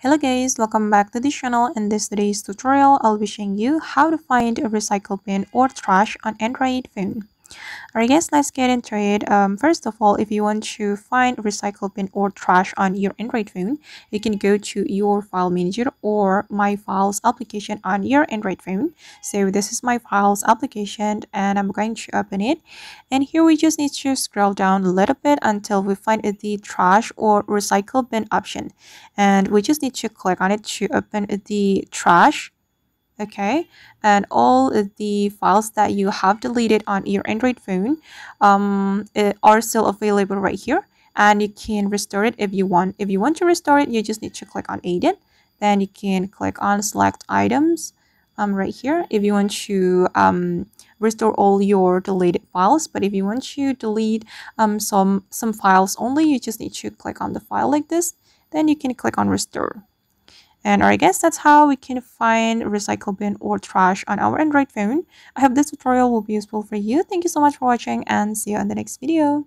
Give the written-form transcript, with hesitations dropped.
Hello guys, welcome back to the channel. In this today's tutorial, I'll be showing you how to find a recycle bin or trash on Android phone. Alright guys, let's get into it. First of all, if you want to find recycle bin or trash on your Android phone, you can go to your file manager or my files application on your Android phone. So this is my files application and I'm going to open it. And here we just need to scroll down a little bit until we find the trash or recycle bin option. And we just need to click on it to open the trash. Okay, and all the files that you have deleted on your Android phone are still available right here, and you can restore it if you want. If you want to restore it, you just need to click on edit, then you can click on select items right here if you want to restore all your deleted files. But if you want to delete some files only, you just need to click on the file like this, then you can click on restore. And I guess that's how we can find recycle bin or trash on our Android phone. I hope this tutorial will be useful for you. Thank you so much for watching and see you in the next video.